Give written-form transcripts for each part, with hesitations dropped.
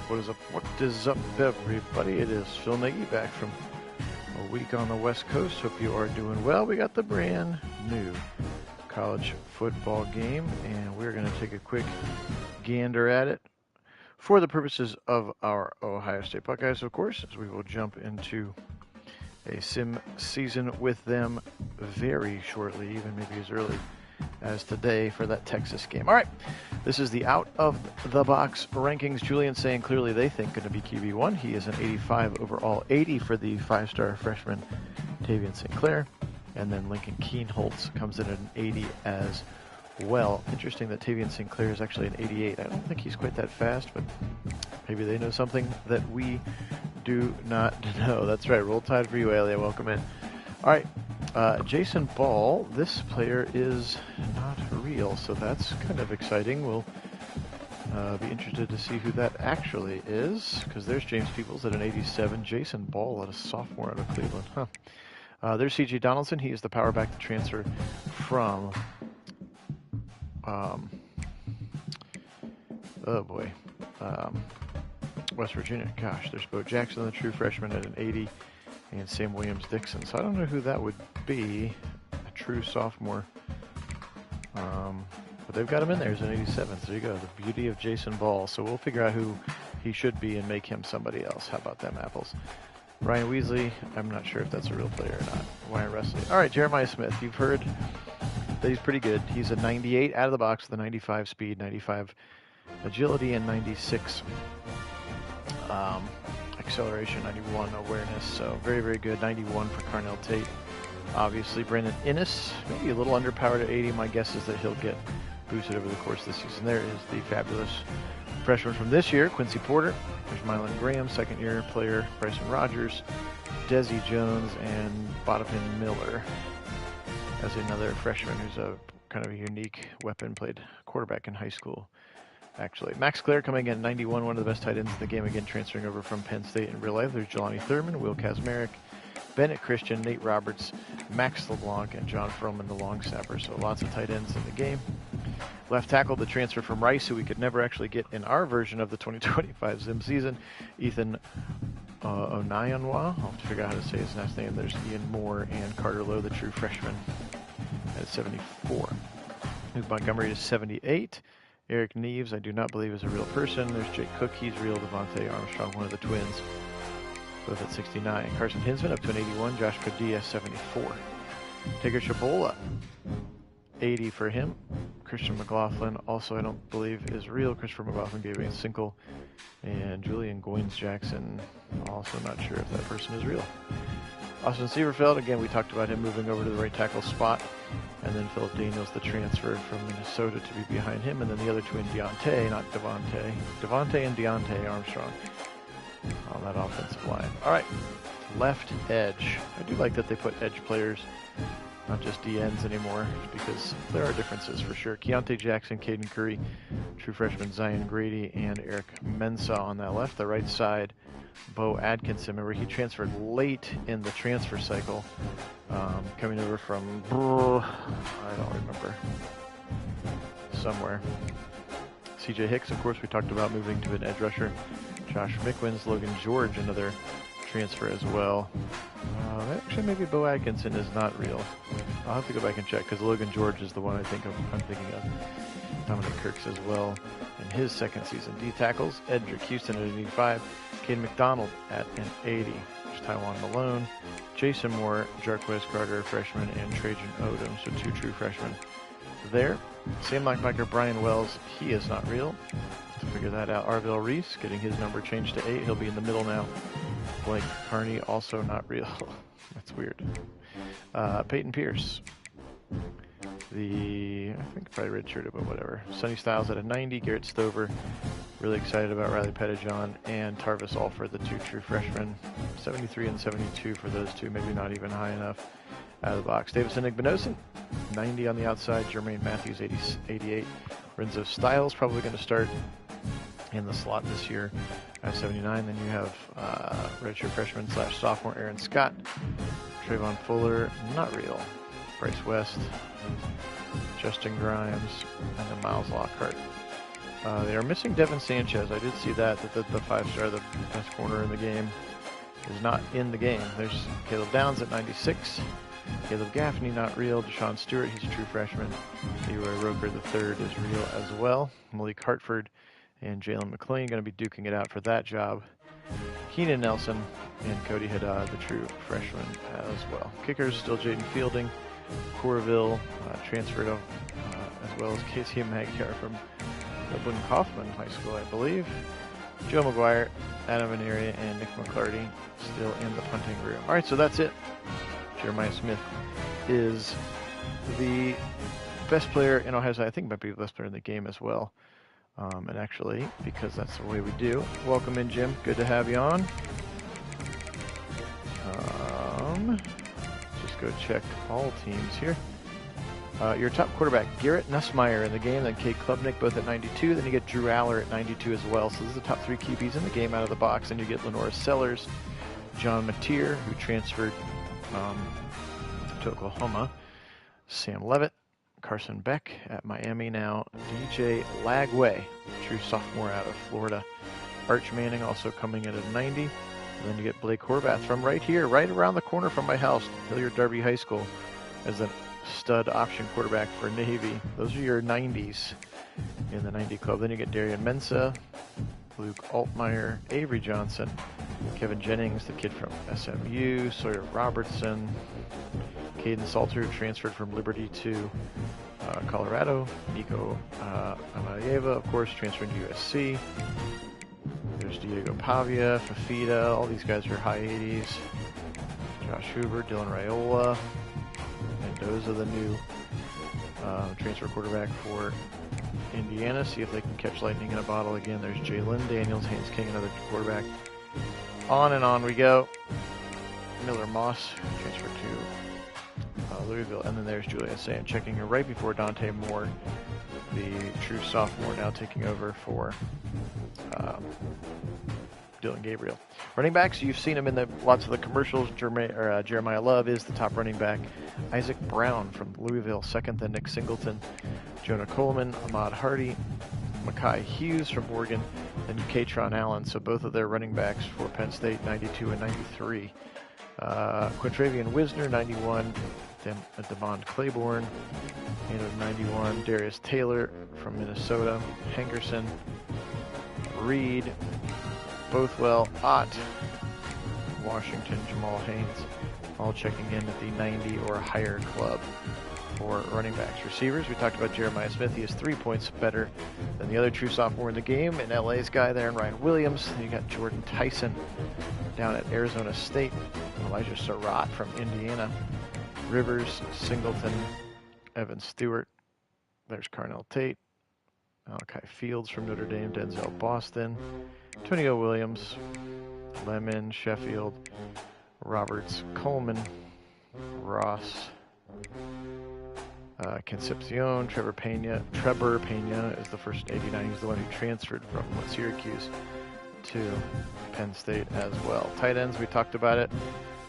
What is up? What is up, everybody? It is Phil Nagy back from a week on the West Coast. Hope you are doing well. We got the brand new college football game, and we're going to take a quick gander at it for the purposes of our Ohio State Buckeyes, of course, as we will jump into a sim season with them very shortly, even maybe as early as today for that Texas game. All right, this is the out of the box rankings. Julian saying clearly they think going to be QB1. He is an 85 overall, 80 for the five-star freshman Tavian St. Clair, and then Lincoln Keenholz comes in at an 80 as well. Interesting that Tavian St. Clair is actually an 88. I don't think he's quite that fast, but maybe they know something that we do not know. That's right. Roll Tide for you, Alia. Welcome in. All right. Jason Ball, this player is not real, so that's kind of exciting. We'll be interested to see who that actually is, because there's James Peoples at an 87, Jason Ball at a sophomore out of Cleveland. There's C.J. Donaldson. He is the power back to transfer from, West Virginia. Gosh, there's Bo Jackson, the true freshman, at an 80. And Sam Williams-Dixon. So I don't know who that would be, a true sophomore. But they've got him in there as an 87. So there you go, the beauty of Jason Ball. So we'll figure out who he should be and make him somebody else. How about them apples? Ryan Weasley, I'm not sure if that's a real player or not. Wyatt Wrestley. All right, Jeremiah Smith. You've heard that he's pretty good. He's a 98 out of the box with a 95 speed, 95 agility, and 96 acceleration, 91 awareness, so very, very good. 91 for Carnell Tate. Obviously, Brandon Innes, maybe a little underpowered at 80. My guess is that he'll get boosted over the course of the season. There is the fabulous freshman from this year, Quincy Porter. There's Mylan Graham, second-year player, Bryson Rogers, Desi Jones, and Bodapin Miller as another freshman who's a kind of a unique weapon, played quarterback in high school. Actually, Max Clare coming in at 91, one of the best tight ends in the game, again transferring over from Penn State in real life. There's Jelani Thurman, Will Kazmarek, Bennett Christian, Nate Roberts, Max LeBlanc, and John Froman, the long snapper. So lots of tight ends in the game. Left tackle, the transfer from Rice, who we could never actually get in our version of the 2025 Zim season, Ethan Onayanwa. I'll have to figure out how to say his last name. There's Ian Moore and Carter Lowe, the true freshman, at 74. Luke Montgomery is 78. Eric Neves, I do not believe is a real person. There's Jake Cook, he's real. Devontae Armstrong, one of the twins, both at 69. Carson Hinsman up to an 81. Josh Padilla, 74. Tigger Chabola, 80 for him. Christian McLaughlin, also I don't believe is real. Christopher McLaughlin gave me a single. And Julian Goins-Jackson, also not sure if that person is real. Austin Sieverfeld, again, we talked about him moving over to the right tackle spot. And then Philip Daniels, the transfer from Minnesota, to be behind him. And then the other twin, Deontay, not Devontae. Devontae and Deontay Armstrong on that offensive line. All right, left edge. I do like that they put edge players, not just DNs anymore, because there are differences for sure. Keontae Jackson, Caden Curry, true freshman Zion Grady, and Eric Mensah on that left. The right side, Bo Atkinson. Remember, he transferred late in the transfer cycle, coming over from, I don't remember, somewhere. CJ Hicks, of course, we talked about moving to an edge rusher. Josh Mickwins, Logan George, another transfer as well. Actually, maybe Bo Atkinson is not real. I'll have to go back and check, because Logan George is the one I'm thinking of. Dominic Kirks as well in his second season. D tackles, Edric Houston at an 85, Caden McDonald at an 80. There's Taiwan Malone, Jason Moore, Jarquez Carter, freshman, and Trajan Odom, so two true freshmen there. Same linebacker Brian Wells, he is not real. To figure that out, Arvell Reese getting his number changed to 8. He'll be in the middle now. Blake Carney, also not real. That's weird. Peyton Pierce, I think probably redshirted, but whatever. Sonny Styles at a 90. Garrett Stover, really excited about Riley Pettijohn, and Tarvis Alford, the two true freshmen. 73 and 72 for those two, maybe not even high enough out of the box. Davison Igbinosin, 90 on the outside. Jermaine Matthews, 88. Renzo Styles probably going to start in the slot this year at 79. Then you have redshirt freshman / sophomore Aaron Scott, Trayvon Fuller, not real. Bryce West, Justin Grimes, and then Miles Lockhart. They are missing Devin Sanchez. I did see that the 5-star, the best corner in the game, is not in the game. There's Caleb Downs at 96. Caleb Gaffney, not real. Deshaun Stewart, he's a true freshman. Leroy Roker III is real as well. Malik Hartford and Jalen McLean going to be duking it out for that job. Keenan Nelson and Cody Haddad, the true freshman as well. Kickers, still Jaden Fielding. Corville, transferred as well as Casey Magyar from Dublin Kaufman High School, I believe. Joe McGuire, Adam Veneria, and Nick McClarty still in the punting room. All right, so that's it. Jeremiah Smith is the best player in Ohio State. I think might be the best player in the game as well. And actually, because that's the way we do. Welcome in, Jim. Good to have you on. Just go check all teams here. Your top quarterback, Garrett Nussmeier in the game, then Kate Klubnik, both at 92. Then you get Drew Aller at 92 as well. So this is the top 3 QBs in the game out of the box. Then you get Lenora Sellers, John Mateer, who transferred to Oklahoma, Sam Levitt, Carson Beck at Miami now, DJ Lagway, true sophomore out of Florida, Arch Manning also coming in at 90. And then you get Blake Horvath from right here, right around the corner from my house, Hilliard Darby High School, as a stud option quarterback for Navy. Those are your 90s in the 90 club. Then you get Darian Mensah, Luke Altmaier, Avery Johnson, Kevin Jennings, the kid from SMU, Sawyer Robertson, Caden Salter, transferred from Liberty to Colorado, Nico Amayeva, of course, transferring to USC. There's Diego Pavia, Fafita, all these guys are high 80s. Josh Hoover, Dylan Raiola, and those are the new transfer quarterback for Indiana. See if they can catch lightning in a bottle again. There's Jalen Daniels, Haynes King, another quarterback. On and on we go. Miller Moss, transferred to Louisville. And then there's Julia Sand checking her right before Dante Moore, the true sophomore, now taking over for Dylan Gabriel. Running backs, you've seen him in lots of the commercials. Jeremiah Love is the top running back. Isaac Brown from Louisville, second, then Nick Singleton. Jonah Coleman, Ahmad Hardy, Makai Hughes from Oregon, and Katron Allen. So both of their running backs for Penn State, 92 and 93. Quintravian Wisner, 91. Then Devon Claiborne, 91. Darius Taylor from Minnesota. Hengerson, Reed, Bothwell, Ott, Washington, Jamal Haynes, all checking in at the 90 or higher club for running backs. Receivers, we talked about Jeremiah Smith. He is 3 points better than the other true sophomore in the game. And LA's guy there, and Ryan Williams. Then you got Jordan Tyson down at Arizona State. Elijah Surratt from Indiana. Rivers, Singleton, Evan Stewart. There's Carnell Tate. Malachi Fields from Notre Dame. Denzel Boston. Antonio Williams. Lemon, Sheffield. Roberts, Coleman. Ross. Concepcion, Trevor Pena is the first 89. He's the one who transferred from Syracuse to Penn State as well. Tight ends, we talked about it.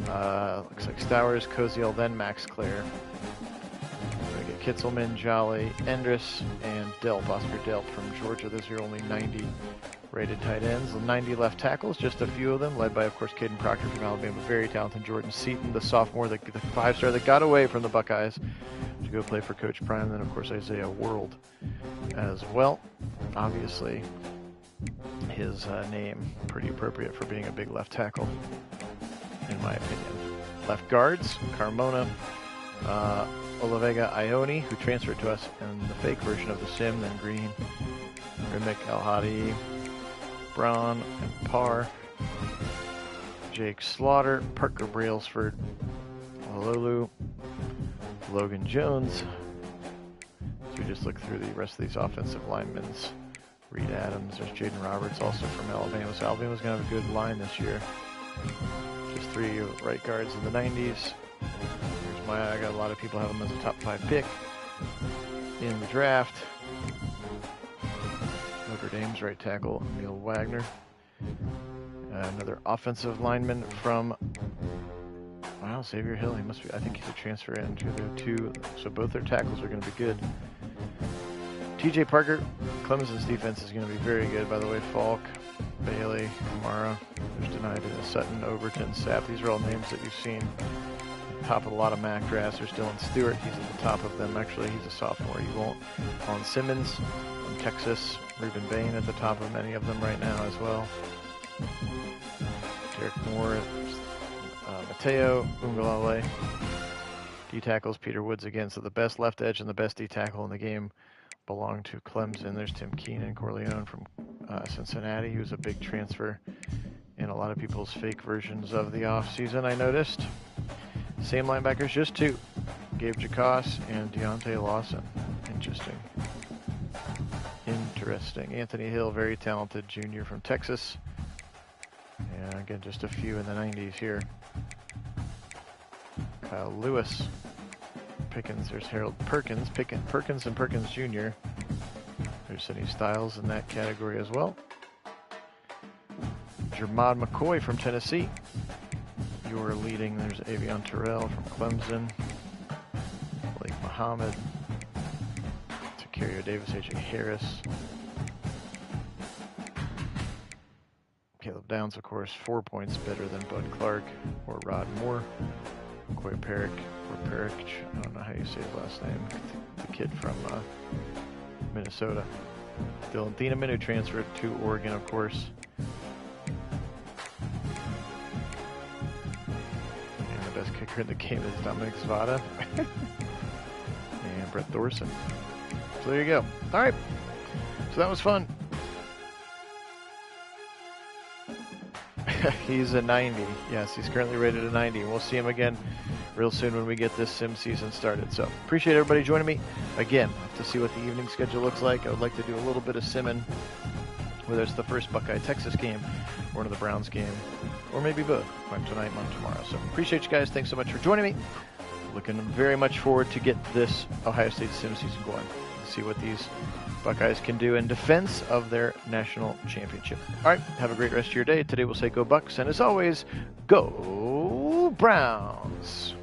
Looks like Stowers, Koziel, then Max Clare. We get Kitzelman, Jolly, Endress, and Delp, Oscar Delp from Georgia. Those are only 90 rated tight ends. 90 left tackles, just a few of them, led by, of course, Caden Proctor from Alabama. Very talented. Jordan Seaton, the sophomore, the 5-star that got away from the Buckeyes to go play for Coach Prime. Then, of course, Isaiah World as well. Obviously, his name pretty appropriate for being a big left tackle, in my opinion. Left guards, Carmona, Olavega Ione, who transferred to us in the fake version of the sim, then Green, Rimick El-Hadi, Braun, and Parr, Jake Slaughter, Parker Brailsford, Lolu, Logan Jones. So we just look through the rest of these offensive linemen. Reed Adams, there's Jaden Roberts, also from Alabama. So Alabama's going to have a good line this year. Just 3 right guards in the 90s. Here's I got a lot of people have him as a top 5 pick in the draft. Notre Dame's right tackle, Neil Wagner. Another offensive lineman from, wow, Xavier Hill. He must be, I think he's a transfer into the 2. So both their tackles are going to be good. TJ Parker, Clemson's defense is going to be very good, by the way. Falk, Bailey, Kamara, there's denied in Sutton, Overton, Sapp. These are all names that you've seen. Top of a lot of MAC drafts. There's Dylan Stewart. He's at the top of them. Actually, he's a sophomore. You won't. Colin Simmons from Texas. Reuben Bain at the top of many of them right now as well. Derek Moore, Mateo Ungalale. D tackles, Peter Woods again. So the best left edge and the best D tackle in the game belong to Clemson. There's Tim Keenan Corleone from Cincinnati. He was a big transfer in a lot of people's fake versions of the offseason, I noticed. Same linebackers, just two. Gabe Jacos and Deontay Lawson. Interesting. Anthony Hill, very talented junior from Texas. And again, just a few in the 90s here. Kyle Lewis. Pickens, there's Harold Perkins. Perkins and Perkins Jr. There's Sidney Styles in that category as well. Jermod McCoy from Tennessee. You're leading. There's Avion Terrell from Clemson. Blake Muhammad. Tacario Davis, A.J. Harris. Caleb Downs, of course, 4 points better than Bud Clark or Rod Moore. Coy Perick, or Perick, I don't know how you say his last name. The kid from Minnesota. Dylan Thieneman, who transferred to Oregon, of course. Best kicker in the game is Dominic Zvada and Brett Thorson. So there you go. All right. So that was fun. He's a 90. Yes, he's currently rated a 90. We'll see him again real soon when we get this sim season started. So appreciate everybody joining me. Again, to see what the evening schedule looks like, I would like to do a little bit of simming, whether it's the first Buckeye-Texas game or one of the Browns game, or maybe both, one tonight, one tomorrow. So appreciate you guys. Thanks so much for joining me. Looking very much forward to get this Ohio State sim season going. See what these Buckeyes can do in defense of their national championship. All right, have a great rest of your day. Today we'll say go Bucks, and as always, go Browns.